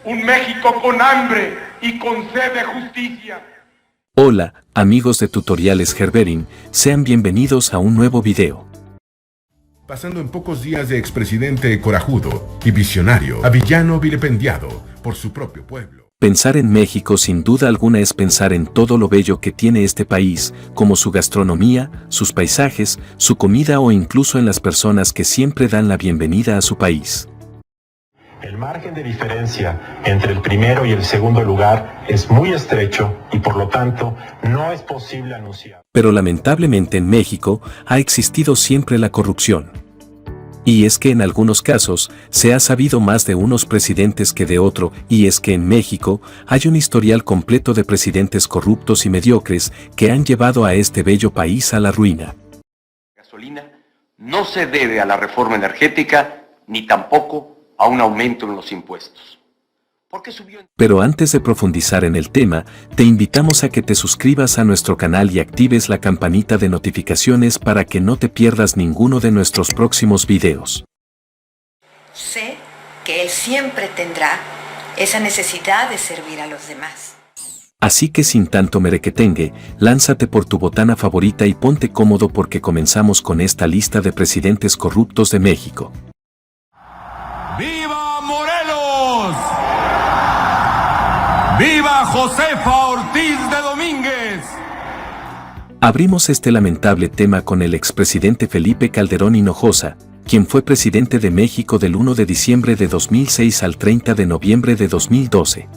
un México con hambre y con sed de justicia. Hola, amigos de Tutoriales Gerberin, sean bienvenidos a un nuevo video. Pasando en pocos días de expresidente corajudo y visionario a villano vilipendiado por su propio pueblo. Pensar en México sin duda alguna es pensar en todo lo bello que tiene este país, como su gastronomía, sus paisajes, su comida o incluso en las personas que siempre dan la bienvenida a su país. El margen de diferencia entre el primero y el segundo lugar es muy estrecho y por lo tanto no es posible anunciar. Pero lamentablemente en México ha existido siempre la corrupción. Y es que en algunos casos se ha sabido más de unos presidentes que de otro, y es que en México hay un historial completo de presidentes corruptos y mediocres que han llevado a este bello país a la ruina. La gasolina no se debe a la reforma energética ni tampoco a un aumento en los impuestos. ¿Por qué subió? Pero antes de profundizar en el tema, te invitamos a que te suscribas a nuestro canal y actives la campanita de notificaciones para que no te pierdas ninguno de nuestros próximos videos. Sé que Él siempre tendrá esa necesidad de servir a los demás. Así que sin tanto merequetengue, lánzate por tu botana favorita y ponte cómodo porque comenzamos con esta lista de presidentes corruptos de México. ¡Viva Morelos! ¡Viva Josefa Ortiz de Domínguez! Abrimos este lamentable tema con el expresidente Felipe Calderón Hinojosa, quien fue presidente de México del 1 de diciembre de 2006 al 30 de noviembre de 2012.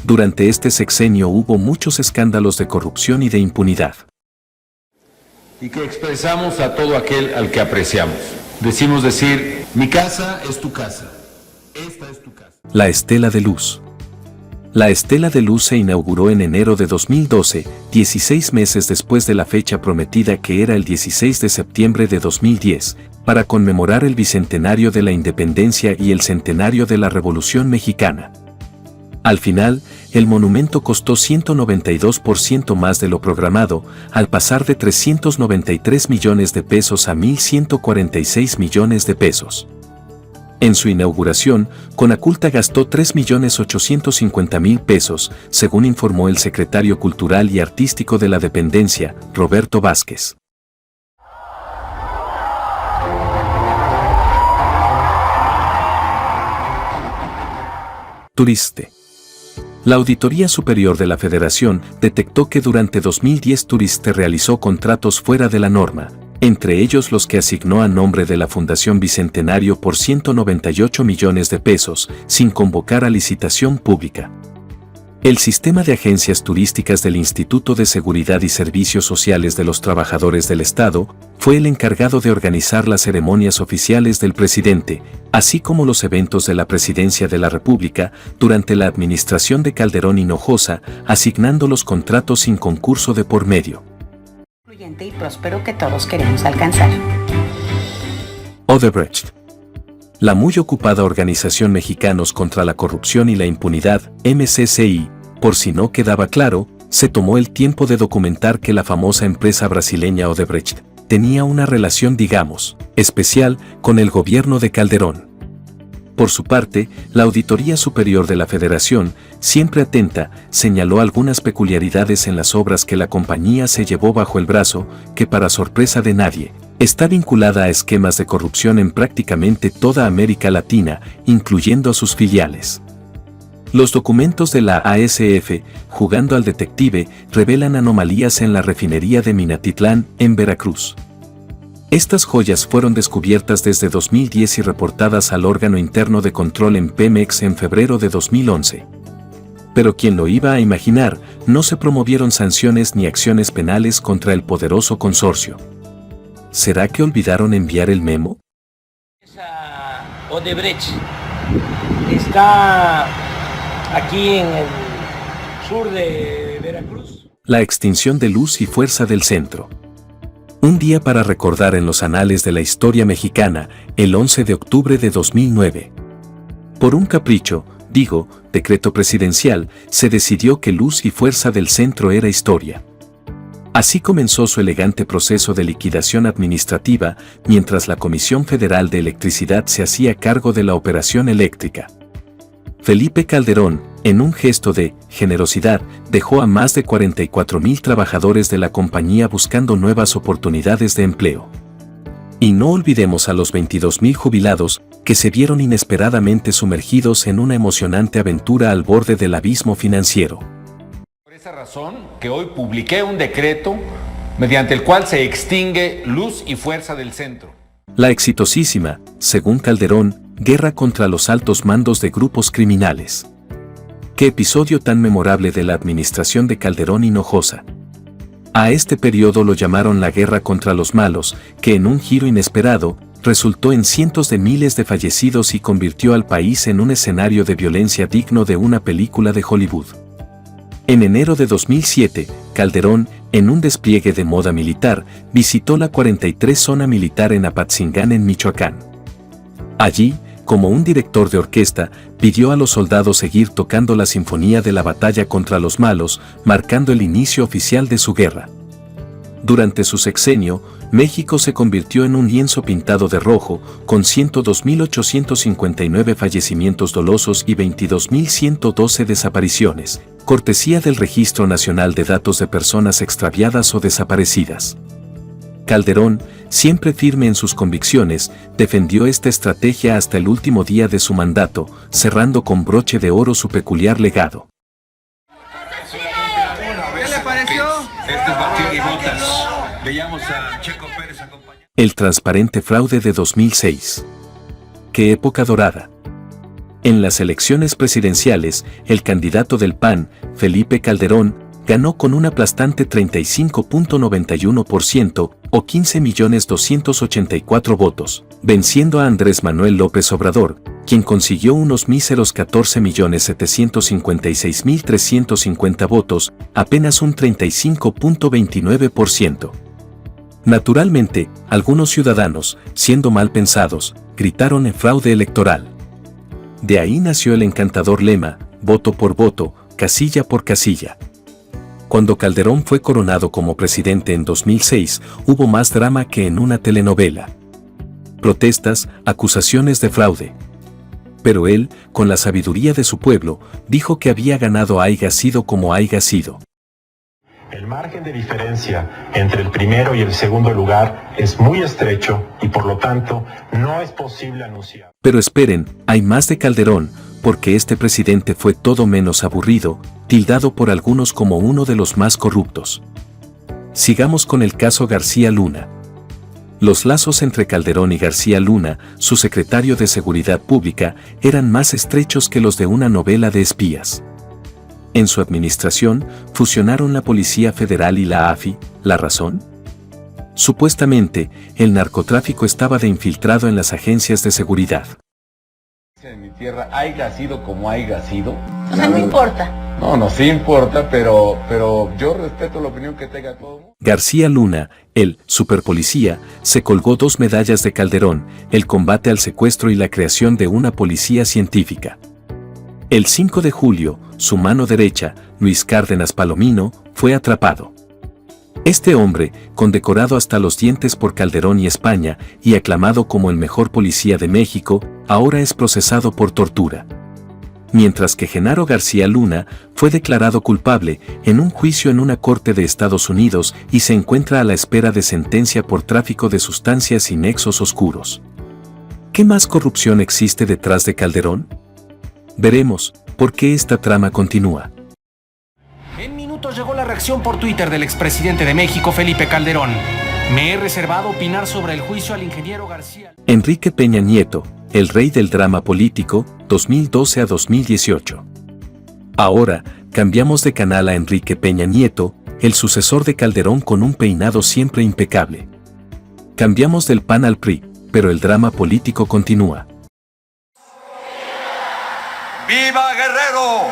Durante este sexenio hubo muchos escándalos de corrupción y de impunidad. Y que expresamos a todo aquel al que apreciamos. Decimos decir, mi casa es tu casa, esta es tu casa. La Estela de Luz. La Estela de Luz se inauguró en enero de 2012, 16 meses después de la fecha prometida que era el 16 de septiembre de 2010, para conmemorar el bicentenario de la independencia y el centenario de la Revolución Mexicana. Al final, el monumento costó 192% más de lo programado, al pasar de 393 millones de pesos a 1.146 millones de pesos. En su inauguración, Conaculta gastó 3.850.000 pesos, según informó el secretario Cultural y Artístico de la dependencia, Roberto Vázquez. Turiste. La Auditoría Superior de la Federación detectó que durante 2010 Turiste realizó contratos fuera de la norma, entre ellos los que asignó a nombre de la Fundación Bicentenario por 198 millones de pesos, sin convocar a licitación pública. El sistema de agencias turísticas del Instituto de Seguridad y Servicios Sociales de los Trabajadores del Estado fue el encargado de organizar las ceremonias oficiales del presidente, así como los eventos de la Presidencia de la República durante la administración de Calderón Hinojosa, asignando los contratos sin concurso de por medio. Y próspero que todos queremos alcanzar. Odebrecht. La muy ocupada Organización Mexicanos contra la Corrupción y la Impunidad, MCCI, por si no quedaba claro, se tomó el tiempo de documentar que la famosa empresa brasileña Odebrecht tenía una relación, digamos, especial con el gobierno de Calderón. Por su parte, la Auditoría Superior de la Federación, siempre atenta, señaló algunas peculiaridades en las obras que la compañía se llevó bajo el brazo, que para sorpresa de nadie, está vinculada a esquemas de corrupción en prácticamente toda América Latina, incluyendo a sus filiales. Los documentos de la ASF, jugando al detective, revelan anomalías en la refinería de Minatitlán, en Veracruz. Estas joyas fueron descubiertas desde 2010 y reportadas al órgano interno de control en Pemex en febrero de 2011. Pero quien lo iba a imaginar, no se promovieron sanciones ni acciones penales contra el poderoso consorcio. ¿Será que olvidaron enviar el memo? Esa Odebrecht está aquí en el sur de Veracruz. La extinción de Luz y Fuerza del Centro. Un día para recordar en los anales de la historia mexicana, el 11 de octubre de 2009. Por un capricho, decreto presidencial, se decidió que Luz y Fuerza del Centro era historia. Así comenzó su elegante proceso de liquidación administrativa, mientras la Comisión Federal de Electricidad se hacía cargo de la operación eléctrica. Felipe Calderón, en un gesto de generosidad, dejó a más de 44,000 trabajadores de la compañía buscando nuevas oportunidades de empleo. Y no olvidemos a los 22,000 jubilados que se vieron inesperadamente sumergidos en una emocionante aventura al borde del abismo financiero. Por esa razón que hoy publiqué un decreto mediante el cual se extingue Luz y Fuerza del Centro. La exitosísima, según Calderón, guerra contra los altos mandos de grupos criminales. Qué episodio tan memorable de la administración de Calderón Hinojosa. A este periodo lo llamaron la guerra contra los malos, que en un giro inesperado, resultó en cientos de miles de fallecidos y convirtió al país en un escenario de violencia digno de una película de Hollywood. En enero de 2007, Calderón, en un despliegue de moda militar, visitó la 43 Zona Militar en Apatzingán en Michoacán. Allí, como un director de orquesta, pidió a los soldados seguir tocando la sinfonía de la batalla contra los malos, marcando el inicio oficial de su guerra. Durante su sexenio, México se convirtió en un lienzo pintado de rojo, con 102,859 fallecimientos dolosos y 22,112 desapariciones, cortesía del Registro Nacional de Datos de Personas Extraviadas o Desaparecidas. Calderón, siempre firme en sus convicciones, defendió esta estrategia hasta el último día de su mandato, cerrando con broche de oro su peculiar legado. ¿Qué le pareció? Este es Martín y Botas. Veíamos a Checo Pérez acompañado. El transparente fraude de 2006. ¡Qué época dorada! En las elecciones presidenciales, el candidato del PAN, Felipe Calderón, ganó con un aplastante 35,91% o 15,284,000 votos, venciendo a Andrés Manuel López Obrador, quien consiguió unos míseros 14,756,350 votos, apenas un 35,29%. Naturalmente, algunos ciudadanos, siendo mal pensados, gritaron en fraude electoral. De ahí nació el encantador lema, voto por voto, casilla por casilla. Cuando Calderón fue coronado como presidente en 2006, hubo más drama que en una telenovela. Protestas, acusaciones de fraude. Pero él, con la sabiduría de su pueblo, dijo que había ganado haya sido como haya sido. El margen de diferencia entre el primero y el segundo lugar es muy estrecho y por lo tanto no es posible anunciar. Pero esperen, hay más de Calderón, porque este presidente fue todo menos aburrido, tildado por algunos como uno de los más corruptos. Sigamos con el caso García Luna. Los lazos entre Calderón y García Luna, su secretario de Seguridad Pública, eran más estrechos que los de una novela de espías. En su administración, fusionaron la Policía Federal y la AFI. ¿La razón? Supuestamente, el narcotráfico estaba de infiltrado en las agencias de seguridad. En mi tierra haya sido como haya sido. O sea, no importa. No, sí importa, pero yo respeto la opinión que tenga todo el mundo. García Luna, el superpolicía, se colgó 2 medallas de Calderón, el combate al secuestro y la creación de una policía científica. El 5 de julio, su mano derecha, Luis Cárdenas Palomino, fue atrapado. Este hombre, condecorado hasta los dientes por Calderón y España, y aclamado como el mejor policía de México, ahora es procesado por tortura. Mientras que Genaro García Luna fue declarado culpable en un juicio en una corte de Estados Unidos y se encuentra a la espera de sentencia por tráfico de sustancias y nexos oscuros. ¿Qué más corrupción existe detrás de Calderón? Veremos por qué esta trama continúa. En minutos llegó la reacción por Twitter del expresidente de México, Felipe Calderón. Me he reservado opinar sobre el juicio al ingeniero García. Enrique Peña Nieto, el rey del drama político, 2012 a 2018. Ahora, cambiamos de canal a Enrique Peña Nieto, el sucesor de Calderón con un peinado siempre impecable. Cambiamos del PAN al PRI, pero el drama político continúa. ¡Viva Guerrero!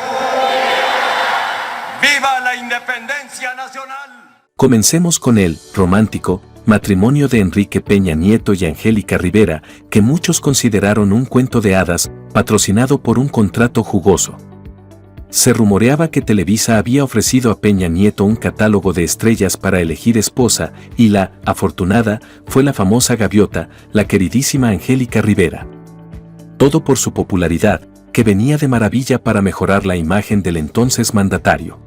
¡Viva la independencia nacional! Comencemos con el romántico matrimonio de Enrique Peña Nieto y Angélica Rivera, que muchos consideraron un cuento de hadas, patrocinado por un contrato jugoso. Se rumoreaba que Televisa había ofrecido a Peña Nieto un catálogo de estrellas para elegir esposa, y la afortunada fue la famosa gaviota, la queridísima Angélica Rivera. Todo por su popularidad, que venía de maravilla para mejorar la imagen del entonces mandatario.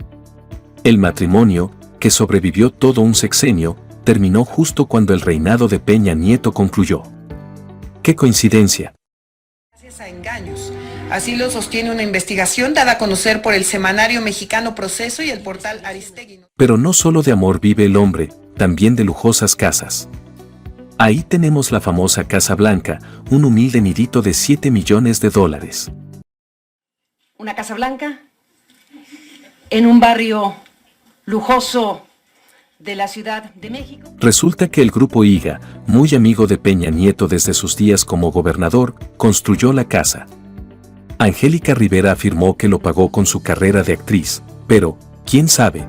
El matrimonio, que sobrevivió todo un sexenio, terminó justo cuando el reinado de Peña Nieto concluyó. ¡Qué coincidencia! Gracias a engaños. Así lo sostiene una investigación dada a conocer por el semanario mexicano Proceso y el portal Aristegui. Pero no solo de amor vive el hombre, también de lujosas casas. Ahí tenemos la famosa Casa Blanca, un humilde nidito de $7 millones. Una Casa Blanca en un barrio lujoso de la Ciudad de México. Resulta que el grupo IGA, muy amigo de Peña Nieto desde sus días como gobernador, construyó la casa. Angélica Rivera afirmó que lo pagó con su carrera de actriz, pero, ¿quién sabe?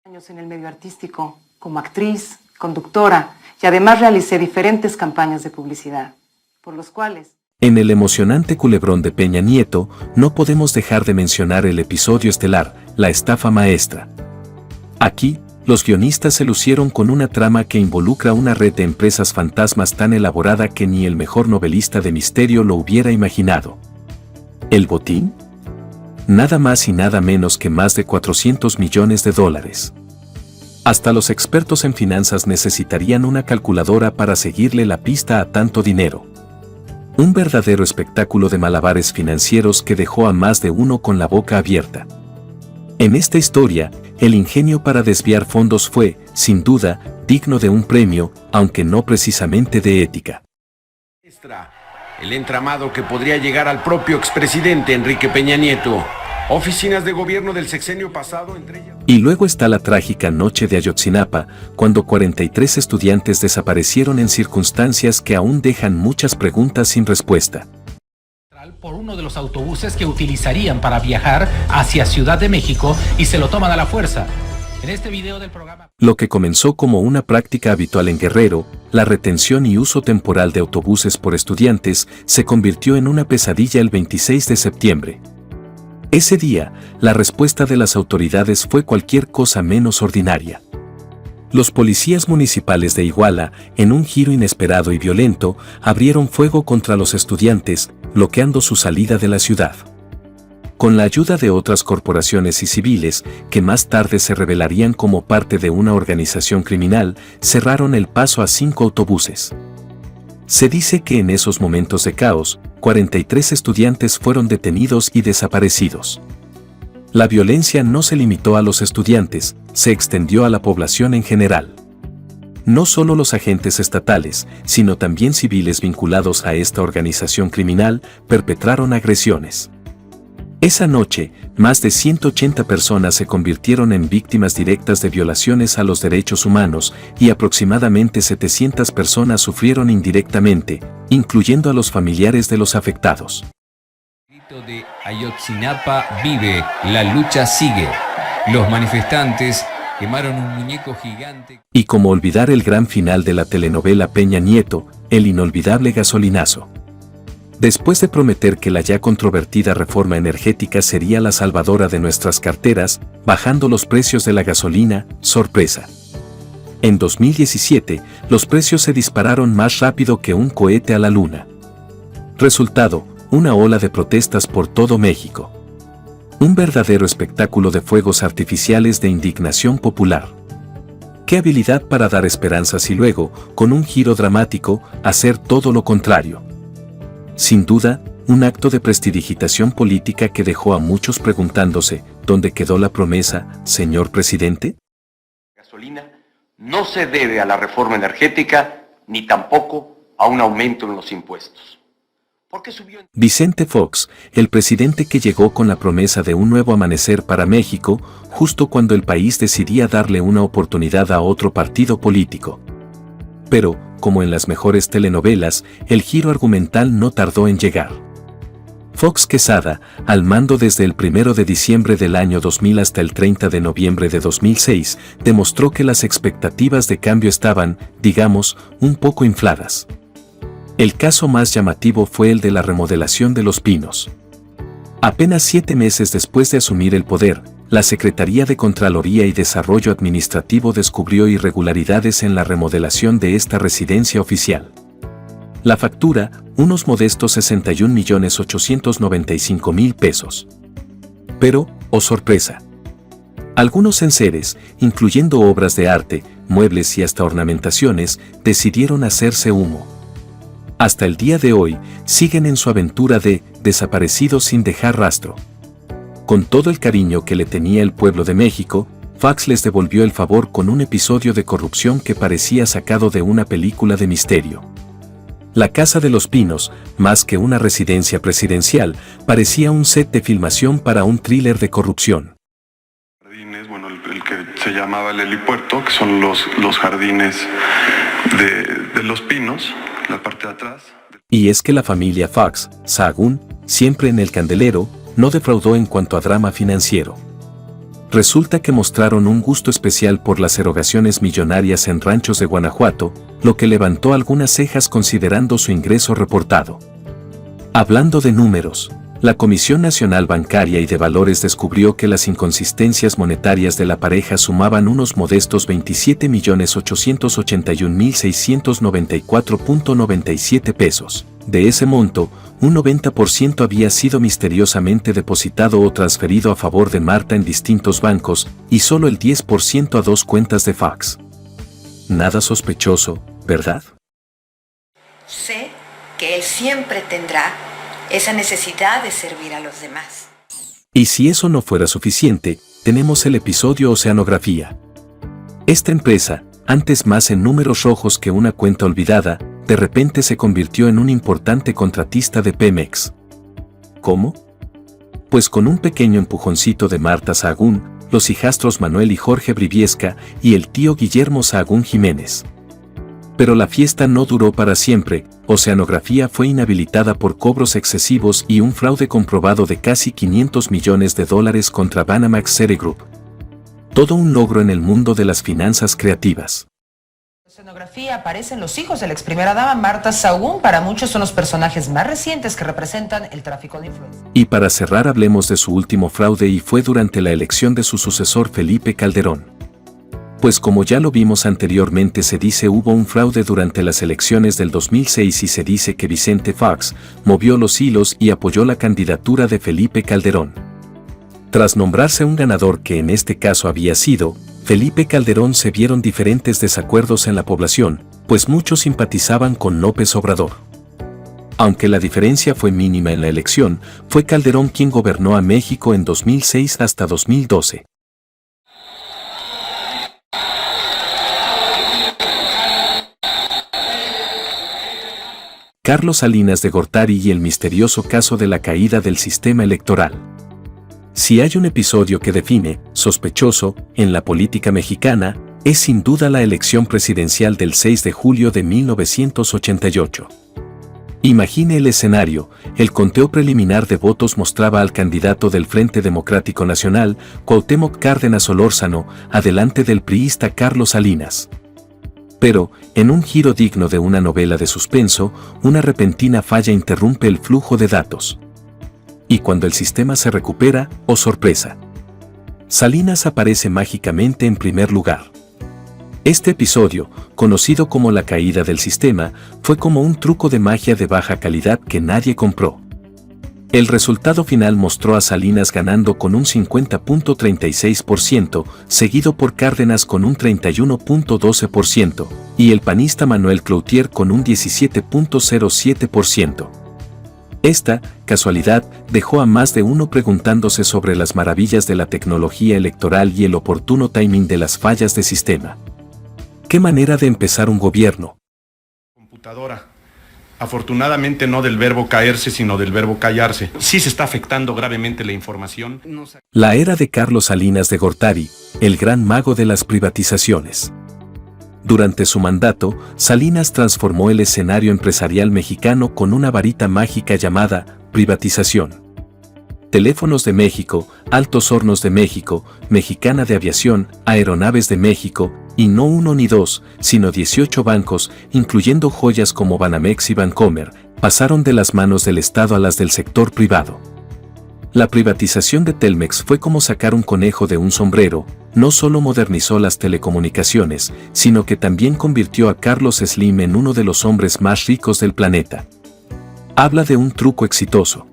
Años en el medio artístico, como actriz, conductora, y además realicé diferentes campañas de publicidad, por los cuales... En el emocionante culebrón de Peña Nieto, no podemos dejar de mencionar el episodio estelar, la estafa maestra. Aquí, los guionistas se lucieron con una trama que involucra una red de empresas fantasmas tan elaborada que ni el mejor novelista de misterio lo hubiera imaginado. ¿El botín? Nada más y nada menos que más de $400 millones. Hasta los expertos en finanzas necesitarían una calculadora para seguirle la pista a tanto dinero. Un verdadero espectáculo de malabares financieros que dejó a más de uno con la boca abierta. En esta historia, el ingenio para desviar fondos fue, sin duda, digno de un premio, aunque no precisamente de ética. El entramado que podría llegar al propio expresidente Enrique Peña Nieto. Oficinas de gobierno del sexenio pasado, entre ellas... Y luego está la trágica noche de Ayotzinapa, cuando 43 estudiantes desaparecieron en circunstancias que aún dejan muchas preguntas sin respuesta. Por uno de los autobuses que utilizarían para viajar hacia Ciudad de México y se lo toman a la fuerza. En este video del programa... Lo que comenzó como una práctica habitual en Guerrero, la retención y uso temporal de autobuses por estudiantes, se convirtió en una pesadilla el 26 de septiembre. Ese día, la respuesta de las autoridades fue cualquier cosa menos ordinaria. Los policías municipales de Iguala, en un giro inesperado y violento, abrieron fuego contra los estudiantes, bloqueando su salida de la ciudad. Con la ayuda de otras corporaciones y civiles, que más tarde se revelarían como parte de una organización criminal, cerraron el paso a 5 autobuses. Se dice que en esos momentos de caos, 43 estudiantes fueron detenidos y desaparecidos. La violencia no se limitó a los estudiantes, se extendió a la población en general. No solo los agentes estatales, sino también civiles vinculados a esta organización criminal, perpetraron agresiones. Esa noche, más de 180 personas se convirtieron en víctimas directas de violaciones a los derechos humanos y aproximadamente 700 personas sufrieron indirectamente, incluyendo a los familiares de los afectados. El grito de Ayotzinapa vive, la lucha sigue. Los manifestantes quemaron un muñeco gigante. Y como olvidar el gran final de la telenovela Peña Nieto, el inolvidable gasolinazo. Después de prometer que la ya controvertida reforma energética sería la salvadora de nuestras carteras, bajando los precios de la gasolina, sorpresa. En 2017, los precios se dispararon más rápido que un cohete a la luna. Resultado, una ola de protestas por todo México. Un verdadero espectáculo de fuegos artificiales de indignación popular. Qué habilidad para dar esperanzas y luego, con un giro dramático, hacer todo lo contrario. Sin duda, un acto de prestidigitación política que dejó a muchos preguntándose, ¿dónde quedó la promesa, señor presidente? La gasolina no se debe a la reforma energética ni tampoco a un aumento en los impuestos. ¿Por qué subió? Vicente Fox, el presidente que llegó con la promesa de un nuevo amanecer para México, justo cuando el país decidía darle una oportunidad a otro partido político. Pero, como en las mejores telenovelas, el giro argumental no tardó en llegar. Fox Quesada, al mando desde el 1 de diciembre del año 2000 hasta el 30 de noviembre de 2006, demostró que las expectativas de cambio estaban, digamos, un poco infladas. El caso más llamativo fue el de la remodelación de Los Pinos. Apenas 7 meses después de asumir el poder, la Secretaría de Contraloría y Desarrollo Administrativo descubrió irregularidades en la remodelación de esta residencia oficial. La factura, unos modestos 61.895.000 pesos. Pero, oh sorpresa. Algunos enseres, incluyendo obras de arte, muebles y hasta ornamentaciones, decidieron hacerse humo. Hasta el día de hoy, siguen en su aventura de desaparecidos sin dejar rastro. Con todo el cariño que le tenía el pueblo de México, Fox les devolvió el favor con un episodio de corrupción que parecía sacado de una película de misterio. La Casa de los Pinos, más que una residencia presidencial, parecía un set de filmación para un thriller de corrupción. Bueno, el que se llamaba el helipuerto, que son los jardines de los Pinos, la parte de atrás. Y es que la familia Fox, Sahagún, siempre en el candelero, no defraudó en cuanto a drama financiero. Resulta que mostraron un gusto especial por las erogaciones millonarias en ranchos de Guanajuato, lo que levantó algunas cejas considerando su ingreso reportado. Hablando de números, la Comisión Nacional Bancaria y de Valores descubrió que las inconsistencias monetarias de la pareja sumaban unos modestos 27.881.694.97 pesos. De ese monto, un 90% había sido misteriosamente depositado o transferido a favor de Marta en distintos bancos, y solo el 10% a dos cuentas de Fox. Nada sospechoso, ¿verdad? Sé que él siempre tendrá esa necesidad de servir a los demás. Y si eso no fuera suficiente, tenemos el episodio Oceanografía. Esta empresa, antes más en números rojos que una cuenta olvidada, de repente se convirtió en un importante contratista de Pemex. ¿Cómo? Pues con un pequeño empujoncito de Marta Sahagún, los hijastros Manuel y Jorge Briviesca y el tío Guillermo Sahagún Jiménez. Pero la fiesta no duró para siempre. Oceanografía fue inhabilitada por cobros excesivos y un fraude comprobado de casi $500 millones contra Banamex Citigroup. Todo un logro en el mundo de las finanzas creativas. En la escenografía aparecen los hijos de la ex primera dama Marta Sahagún. Para muchos son los personajes más recientes que representan el tráfico de influencia. Y para cerrar hablemos de su último fraude, y fue durante la elección de su sucesor Felipe Calderón. Pues como ya lo vimos anteriormente, se dice hubo un fraude durante las elecciones del 2006 y se dice que Vicente Fox movió los hilos y apoyó la candidatura de Felipe Calderón. Tras nombrarse un ganador que en este caso había sido Felipe Calderón, se vieron diferentes desacuerdos en la población, pues muchos simpatizaban con López Obrador. Aunque la diferencia fue mínima en la elección, fue Calderón quien gobernó a México en 2006 hasta 2012. Carlos Salinas de Gortari y el misterioso caso de la caída del sistema electoral. Si hay un episodio que define, sospechoso, en la política mexicana, es sin duda la elección presidencial del 6 de julio de 1988. Imagine el escenario: el conteo preliminar de votos mostraba al candidato del Frente Democrático Nacional, Cuauhtémoc Cárdenas Solórzano, adelante del priista Carlos Salinas. Pero, en un giro digno de una novela de suspenso, una repentina falla interrumpe el flujo de datos. Y cuando el sistema se recupera, ¡oh sorpresa!, Salinas aparece mágicamente en primer lugar. Este episodio, conocido como la caída del sistema, fue como un truco de magia de baja calidad que nadie compró. El resultado final mostró a Salinas ganando con un 50.36%, seguido por Cárdenas con un 31.12% y el panista Manuel Cloutier con un 17.07%. Esta casualidad dejó a más de uno preguntándose sobre las maravillas de la tecnología electoral y el oportuno timing de las fallas de sistema. ¿Qué manera de empezar un gobierno? Computadora. Afortunadamente no del verbo caerse, sino del verbo callarse. Sí se está afectando gravemente la información. La era de Carlos Salinas de Gortari, el gran mago de las privatizaciones. Durante su mandato, Salinas transformó el escenario empresarial mexicano con una varita mágica llamada privatización. Teléfonos de México, Altos Hornos de México, Mexicana de Aviación, Aeronaves de México, y no uno ni dos, sino 18 bancos, incluyendo joyas como Banamex y Bancomer, pasaron de las manos del Estado a las del sector privado. La privatización de Telmex fue como sacar un conejo de un sombrero, no solo modernizó las telecomunicaciones, sino que también convirtió a Carlos Slim en uno de los hombres más ricos del planeta. Habla de un truco exitoso.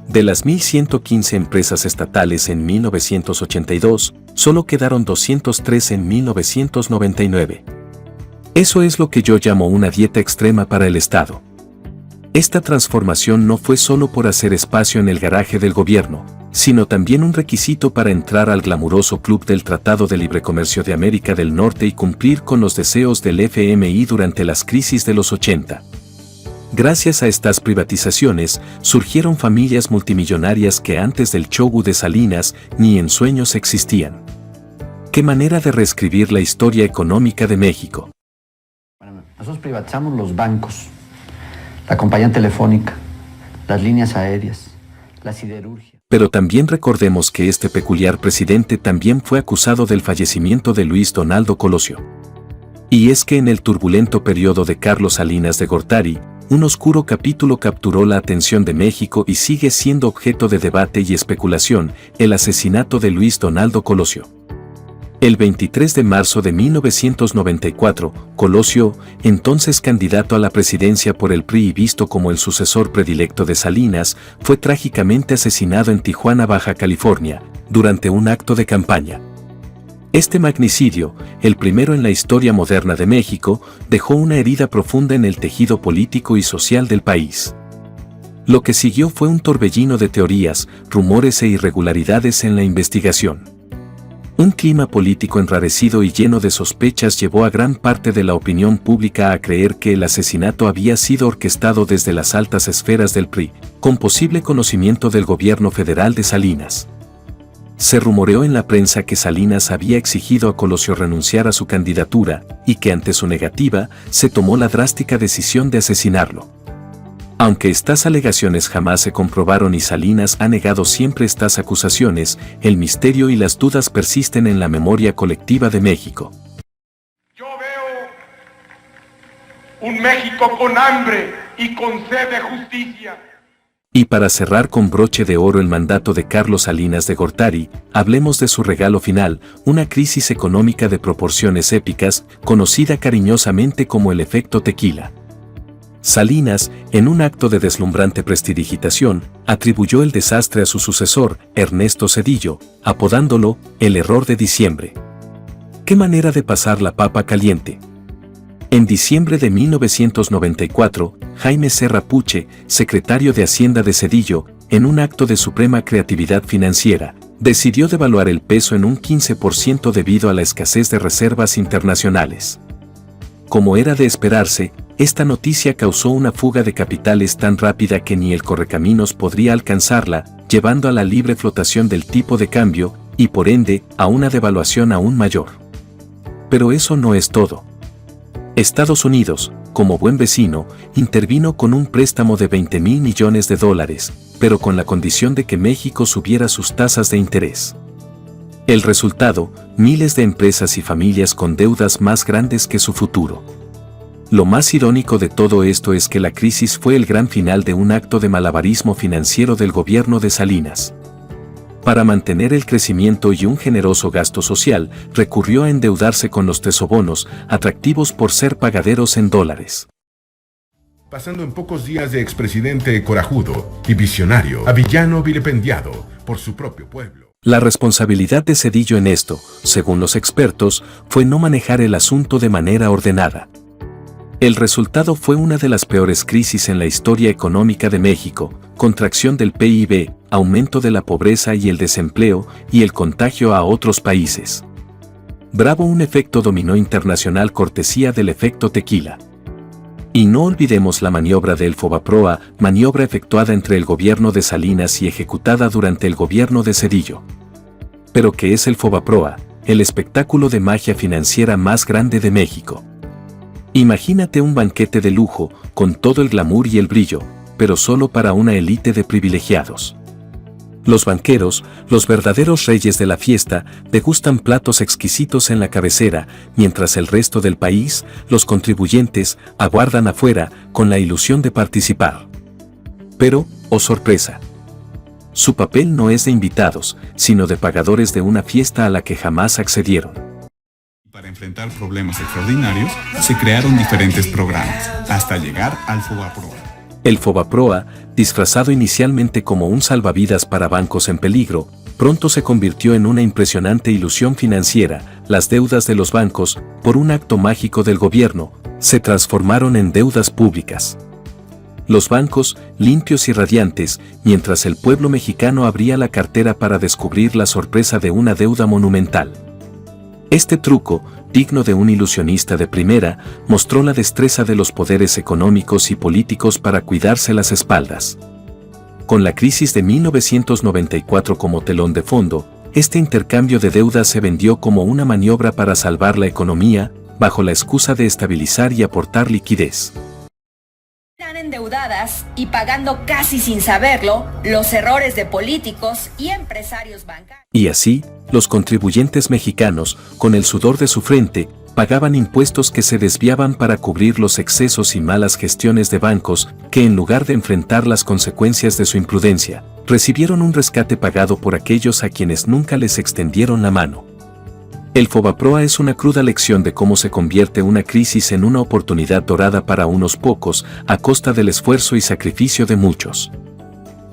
De las 1.115 empresas estatales en 1982, solo quedaron 203 en 1999. Eso es lo que yo llamo una dieta extrema para el Estado. Esta transformación no fue solo por hacer espacio en el garaje del gobierno, sino también un requisito para entrar al glamuroso club del Tratado de Libre Comercio de América del Norte y cumplir con los deseos del FMI durante las crisis de los 80. Gracias a estas privatizaciones, surgieron familias multimillonarias que antes del Chogu de Salinas ni en sueños existían. ¿Qué manera de reescribir la historia económica de México? Nosotros privatizamos los bancos, la compañía telefónica, las líneas aéreas, la siderurgia. Pero también recordemos que este peculiar presidente también fue acusado del fallecimiento de Luis Donaldo Colosio. Y es que en el turbulento periodo de Carlos Salinas de Gortari, un oscuro capítulo capturó la atención de México y sigue siendo objeto de debate y especulación: el asesinato de Luis Donaldo Colosio. El 23 de marzo de 1994, Colosio, entonces candidato a la presidencia por el PRI y visto como el sucesor predilecto de Salinas, fue trágicamente asesinado en Tijuana, Baja California, durante un acto de campaña. Este magnicidio, el primero en la historia moderna de México, dejó una herida profunda en el tejido político y social del país. Lo que siguió fue un torbellino de teorías, rumores e irregularidades en la investigación. Un clima político enrarecido y lleno de sospechas llevó a gran parte de la opinión pública a creer que el asesinato había sido orquestado desde las altas esferas del PRI, con posible conocimiento del gobierno federal de Salinas. Se rumoreó en la prensa que Salinas había exigido a Colosio renunciar a su candidatura y que ante su negativa se tomó la drástica decisión de asesinarlo. Aunque estas alegaciones jamás se comprobaron y Salinas ha negado siempre estas acusaciones, el misterio y las dudas persisten en la memoria colectiva de México. Yo veo un México con hambre y con sed de justicia. Y para cerrar con broche de oro el mandato de Carlos Salinas de Gortari, hablemos de su regalo final, una crisis económica de proporciones épicas, conocida cariñosamente como el efecto tequila. Salinas, en un acto de deslumbrante prestidigitación, atribuyó el desastre a su sucesor, Ernesto Zedillo, apodándolo el error de diciembre. ¿Qué manera de pasar la papa caliente? En diciembre de 1994, Jaime Serra Puche, secretario de Hacienda de Zedillo, en un acto de suprema creatividad financiera, decidió devaluar el peso en un 15% debido a la escasez de reservas internacionales. Como era de esperarse, esta noticia causó una fuga de capitales tan rápida que ni el Correcaminos podría alcanzarla, llevando a la libre flotación del tipo de cambio, y por ende, a una devaluación aún mayor. Pero eso no es todo. Estados Unidos, como buen vecino, intervino con un préstamo de $20,000 millones, pero con la condición de que México subiera sus tasas de interés. El resultado, miles de empresas y familias con deudas más grandes que su futuro. Lo más irónico de todo esto es que la crisis fue el gran final de un acto de malabarismo financiero del gobierno de Salinas. Para mantener el crecimiento y un generoso gasto social, recurrió a endeudarse con los tesobonos, atractivos por ser pagaderos en dólares. Pasando en pocos días de expresidente corajudo y visionario a villano vilipendiado por su propio pueblo. La responsabilidad de Zedillo en esto, según los expertos, fue no manejar el asunto de manera ordenada. El resultado fue una de las peores crisis en la historia económica de México, contracción del PIB, aumento de la pobreza y el desempleo, y el contagio a otros países. Bravo, un efecto dominó internacional cortesía del efecto tequila. Y no olvidemos la maniobra del Fobaproa, maniobra efectuada entre el gobierno de Salinas y ejecutada durante el gobierno de Zedillo. ¿Pero qué es el Fobaproa? El espectáculo de magia financiera más grande de México. Imagínate un banquete de lujo, con todo el glamour y el brillo, pero solo para una élite de privilegiados. Los banqueros, los verdaderos reyes de la fiesta, degustan platos exquisitos en la cabecera, mientras el resto del país, los contribuyentes, aguardan afuera, con la ilusión de participar. Pero, oh sorpresa. su papel no es de invitados, sino de pagadores de una fiesta a la que jamás accedieron. Para enfrentar problemas extraordinarios, se crearon diferentes programas, hasta llegar al FOBAPROA. El FOBAPROA, disfrazado inicialmente como un salvavidas para bancos en peligro, pronto se convirtió en una impresionante ilusión financiera. Las deudas de los bancos, por un acto mágico del gobierno, se transformaron en deudas públicas. Los bancos, limpios y radiantes, mientras el pueblo mexicano abría la cartera para descubrir la sorpresa de una deuda monumental. Este truco, digno de un ilusionista de primera, mostró la destreza de los poderes económicos y políticos para cuidarse las espaldas. Con la crisis de 1994 como telón de fondo, este intercambio de deuda se vendió como una maniobra para salvar la economía, bajo la excusa de estabilizar y aportar liquidez. Están endeudadas y pagando casi sin saberlo los errores de políticos y empresarios bancarios. Y así, los contribuyentes mexicanos, con el sudor de su frente, pagaban impuestos que se desviaban para cubrir los excesos y malas gestiones de bancos que, en lugar de enfrentar las consecuencias de su imprudencia, recibieron un rescate pagado por aquellos a quienes nunca les extendieron la mano. El FOBAPROA es una cruda lección de cómo se convierte una crisis en una oportunidad dorada para unos pocos, a costa del esfuerzo y sacrificio de muchos.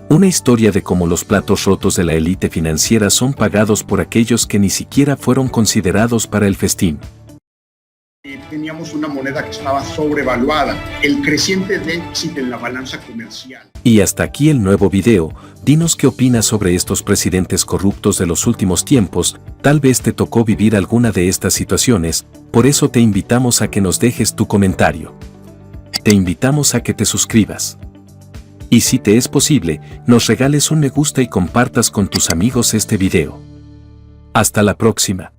Una historia de cómo los platos rotos de la élite financiera son pagados por aquellos que ni siquiera fueron considerados para el festín. Teníamos una moneda que estaba sobrevaluada, el creciente déficit en la balanza comercial. Y hasta aquí el nuevo video. Dinos qué opinas sobre estos presidentes corruptos de los últimos tiempos. Tal vez te tocó vivir alguna de estas situaciones, por eso te invitamos a que nos dejes tu comentario. Te invitamos a que te suscribas. Y si te es posible, nos regales un me gusta y compartas con tus amigos este video. Hasta la próxima.